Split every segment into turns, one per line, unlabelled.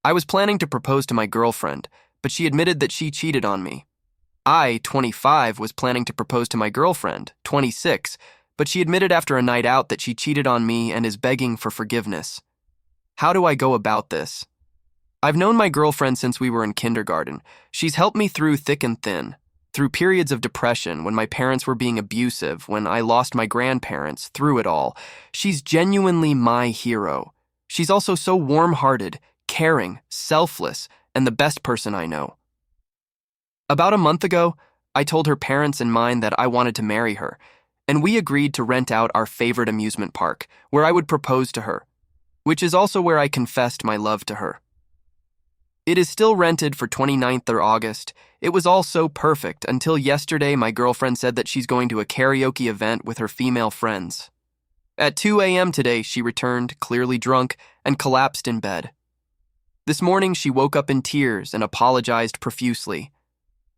I was planning to propose to my girlfriend, but she admitted that she cheated on me. I, 25, was planning to propose to my girlfriend, 26, but she admitted after a night out that she cheated on me and is begging for forgiveness. How do I go about this? I've known my girlfriend since we were in kindergarten. She's helped me through thick and thin, through periods of depression, when my parents were being abusive, when I lost my grandparents, through it all. She's genuinely my hero. She's also so warm-hearted, caring, selfless, and the best person I know. About a month ago, I told her parents and mine that I wanted to marry her, and we agreed to rent out our favorite amusement park, where I would propose to her, which is also where I confessed my love to her. It is still rented for 29th or August. It was all so perfect until yesterday my girlfriend said that she's going to a karaoke event with her female friends. At 2 a.m. today, she returned, clearly drunk, and collapsed in bed. This morning, she woke up in tears and apologized profusely.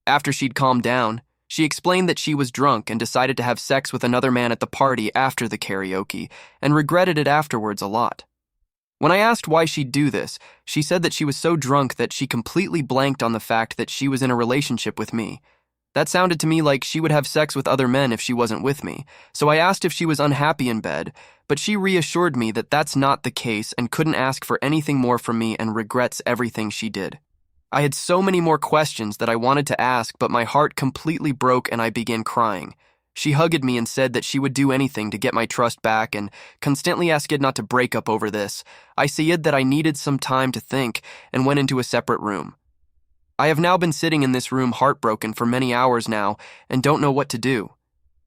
After she'd calmed down, she explained that she was drunk and decided to have sex with another man at the party after the karaoke, and regretted it afterwards a lot. When I asked why she'd do this, she said that she was so drunk that she completely blanked on the fact that she was in a relationship with me. That sounded to me like she would have sex with other men if she wasn't with me, so I asked if she was unhappy in bed, but she reassured me that that's not the case and couldn't ask for anything more from me and regrets everything she did. I had so many more questions that I wanted to ask, but my heart completely broke and I began crying. She hugged me and said that she would do anything to get my trust back and constantly asked not to break up over this. I said that I needed some time to think and went into a separate room. I have now been sitting in this room heartbroken for many hours now and don't know what to do.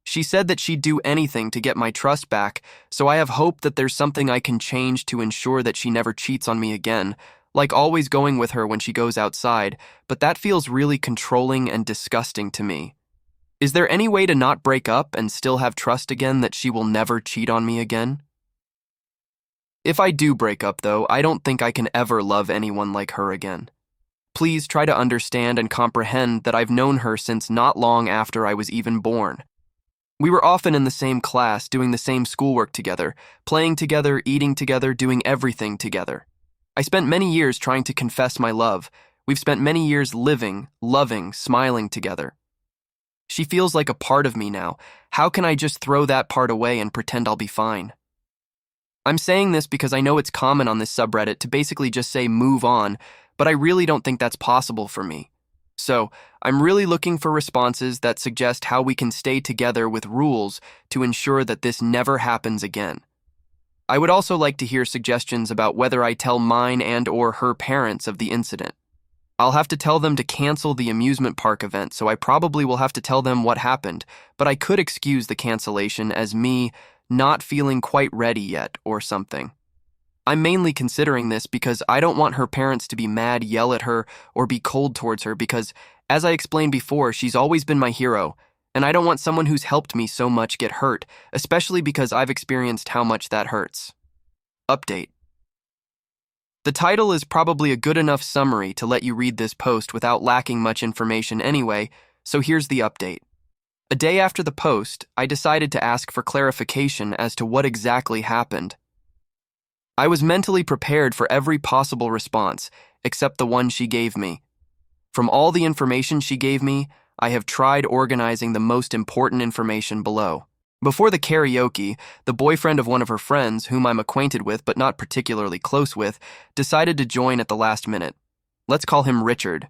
She said that she'd do anything to get my trust back, so I have hope that there's something I can change to ensure that she never cheats on me again, like always going with her when she goes outside, but that feels really controlling and disgusting to me. Is there any way to not break up and still have trust again that she will never cheat on me again? If I do break up, though, I don't think I can ever love anyone like her again. Please try to understand and comprehend that I've known her since not long after I was even born. We were often in the same class, doing the same schoolwork together, playing together, eating together, doing everything together. I spent many years trying to confess my love. We've spent many years living, loving, smiling together. She feels like a part of me now. How can I just throw that part away and pretend I'll be fine? I'm saying this because I know it's common on this subreddit to basically just say move on, but I really don't think that's possible for me. So, I'm really looking for responses that suggest how we can stay together with rules to ensure that this never happens again. I would also like to hear suggestions about whether I tell mine and/or her parents of the incident. I'll have to tell them to cancel the amusement park event, so I probably will have to tell them what happened, but I could excuse the cancellation as me not feeling quite ready yet or something. I'm mainly considering this because I don't want her parents to be mad, yell at her, or be cold towards her because, as I explained before, she's always been my hero, and I don't want someone who's helped me so much get hurt, especially because I've experienced how much that hurts. Update. The title is probably a good enough summary to let you read this post without lacking much information anyway, so here's the update. A day after the post, I decided to ask for clarification as to what exactly happened. I was mentally prepared for every possible response, except the one she gave me. From all the information she gave me, I have tried organizing the most important information below. Before the karaoke, the boyfriend of one of her friends, whom I'm acquainted with but not particularly close with, decided to join at the last minute. Let's call him Richard.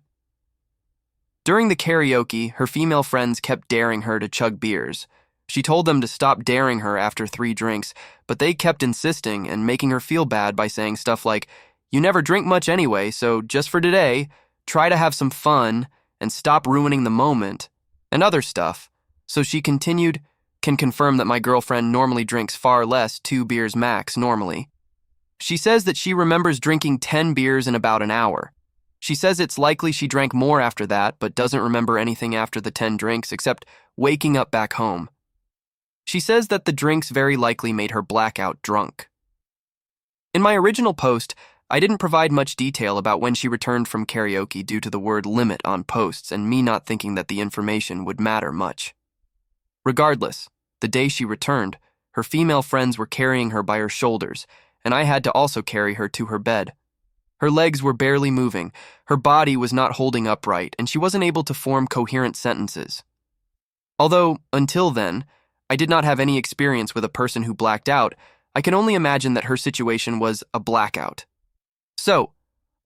During the karaoke, her female friends kept daring her to chug beers. She told them to stop daring her after 3 drinks, but they kept insisting and making her feel bad by saying stuff like, "You never drink much anyway, so just for today, try to have some fun and stop ruining the moment," and other stuff. So she continued, "Can confirm that my girlfriend normally drinks far less, 2 beers max normally. She says that she remembers drinking 10 beers in about an hour. She says it's likely she drank more after that, but doesn't remember anything after the 10 drinks except waking up back home. She says that the drinks very likely made her blackout drunk." In my original post, I didn't provide much detail about when she returned from karaoke due to the word limit on posts and me not thinking that the information would matter much. Regardless, the day she returned, her female friends were carrying her by her shoulders, and I had to also carry her to her bed. Her legs were barely moving, her body was not holding upright, and she wasn't able to form coherent sentences. Although, until then, I did not have any experience with a person who blacked out, I can only imagine that her situation was a blackout. So,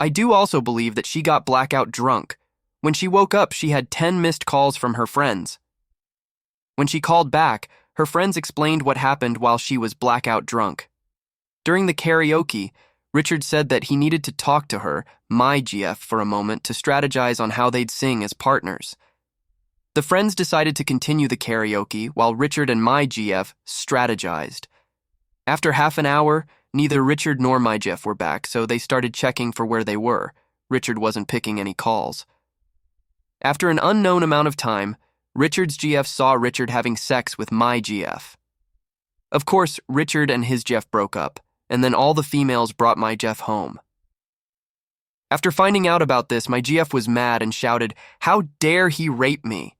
I do also believe that she got blackout drunk. When she woke up, she had 10 missed calls from her friends. When she called back, her friends explained what happened while she was blackout drunk. During the karaoke, Richard said that he needed to talk to her, my GF, for a moment to strategize on how they'd sing as partners. The friends decided to continue the karaoke while Richard and my GF strategized. After half an hour, neither Richard nor my GF were back, so they started checking for where they were. Richard wasn't picking any calls. After an unknown amount of time, Richard's GF saw Richard having sex with my GF. Of course, Richard and his GF broke up, and then all the females brought my GF home. After finding out about this, my GF was mad and shouted, "How dare he rape me?"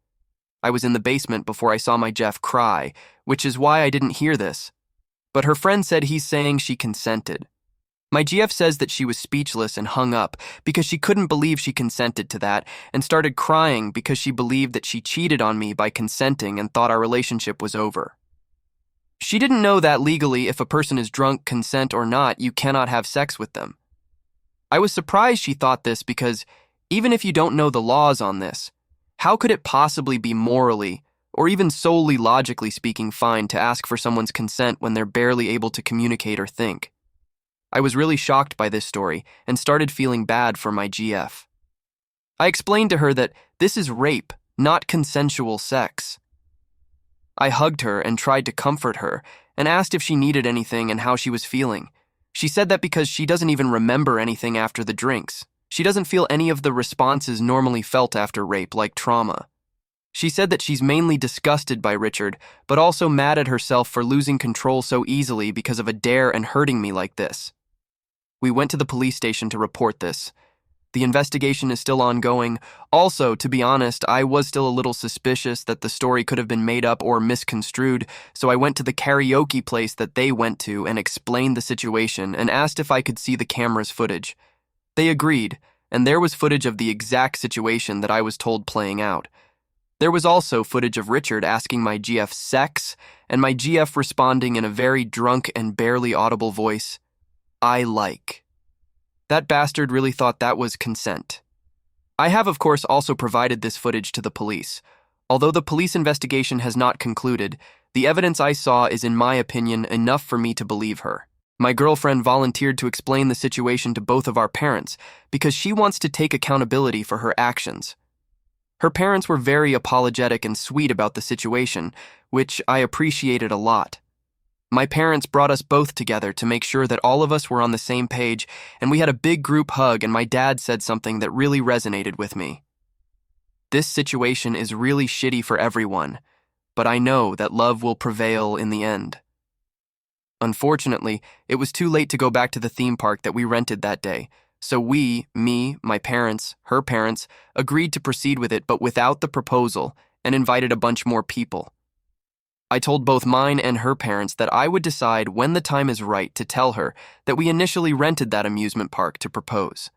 I was in the basement before I saw my GF cry, which is why I didn't hear this. But her friend said he's saying she consented. My GF says that she was speechless and hung up because she couldn't believe she consented to that and started crying because she believed that she cheated on me by consenting and thought our relationship was over. She didn't know that legally, if a person is drunk, consent or not, you cannot have sex with them. I was surprised she thought this because even if you don't know the laws on this, how could it possibly be morally or even solely logically speaking fine to ask for someone's consent when they're barely able to communicate or think? I was really shocked by this story and started feeling bad for my GF. I explained to her that this is rape, not consensual sex. I hugged her and tried to comfort her and asked if she needed anything and how she was feeling. She said that because she doesn't even remember anything after the drinks. She doesn't feel any of the responses normally felt after rape, like trauma. She said that she's mainly disgusted by Richard, but also mad at herself for losing control so easily because of a dare and hurting me like this. We went to the police station to report this. The investigation is still ongoing. Also, to be honest, I was still a little suspicious that the story could have been made up or misconstrued, so I went to the karaoke place that they went to and explained the situation and asked if I could see the camera's footage. They agreed, and there was footage of the exact situation that I was told playing out. There was also footage of Richard asking my GF sex, and my GF responding in a very drunk and barely audible voice, "I like." That bastard really thought that was consent. I have, of course, also provided this footage to the police. Although the police investigation has not concluded, the evidence I saw is, in my opinion, enough for me to believe her. My girlfriend volunteered to explain the situation to both of our parents because she wants to take accountability for her actions. Her parents were very apologetic and sweet about the situation, which I appreciated a lot. My parents brought us both together to make sure that all of us were on the same page, and we had a big group hug, and my dad said something that really resonated with me. This situation is really shitty for everyone, but I know that love will prevail in the end. Unfortunately, it was too late to go back to the theme park that we rented that day, so we, me, my parents, her parents, agreed to proceed with it but without the proposal and invited a bunch more people. I told both mine and her parents that I would decide when the time is right to tell her that we initially rented that amusement park to propose.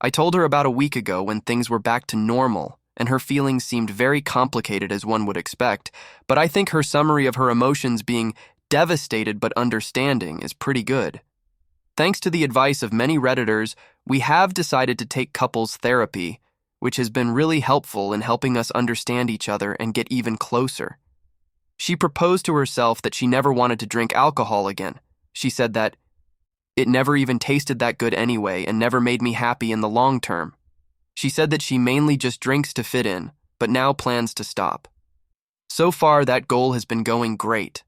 I told her about a week ago when things were back to normal, and her feelings seemed very complicated as one would expect, but I think her summary of her emotions being devastated but understanding is pretty good. Thanks to the advice of many Redditors, we have decided to take couples therapy, which has been really helpful in helping us understand each other and get even closer. She proposed to herself that she never wanted to drink alcohol again. She said that it never even tasted that good anyway and never made me happy in the long term. She said that she mainly just drinks to fit in, but now plans to stop. So far, that goal has been going great.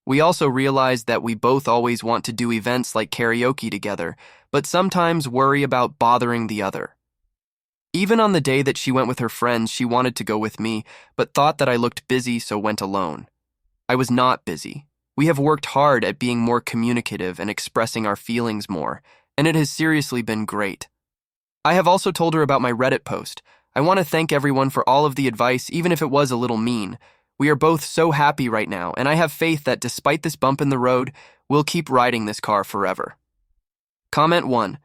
We also realized that we both always want to do events like karaoke together, but sometimes worry about bothering the other. Even on the day that she went with her friends, she wanted to go with me, but thought that I looked busy, so went alone. I was not busy. We have worked hard at being more communicative and expressing our feelings more, and it has seriously been great. I have also told her about my Reddit post. I want to thank everyone for all of the advice, even if it was a little mean. We are both so happy right now, and I have faith that despite this bump in the road, we'll keep riding this car forever. Comment 1.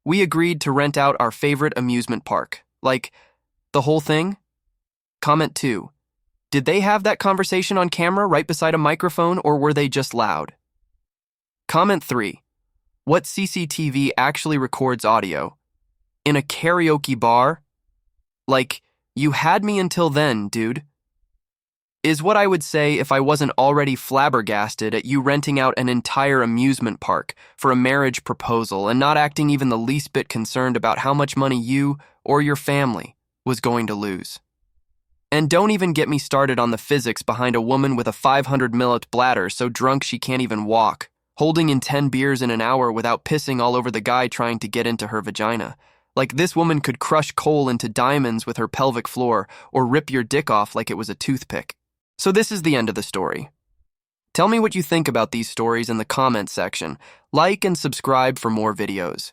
We agreed to rent out our favorite amusement park. Like, the whole thing? Comment 2. Did they have that conversation on camera right beside a microphone, or were they just loud? Comment 3. What CCTV actually records audio? In a karaoke bar? Like, you had me until then, dude. Is what I would say if I wasn't already flabbergasted at you renting out an entire amusement park for a marriage proposal and not acting even the least bit concerned about how much money you or your family was going to lose. And don't even get me started on the physics behind a woman with a 500 milliliter bladder so drunk she can't even walk, holding in 10 beers in an hour without pissing all over the guy trying to get into her vagina. Like this woman could crush coal into diamonds with her pelvic floor or rip your dick off like it was a toothpick. So this is the end of the story. Tell me what you think about these stories in the comment section. Like and subscribe for more videos.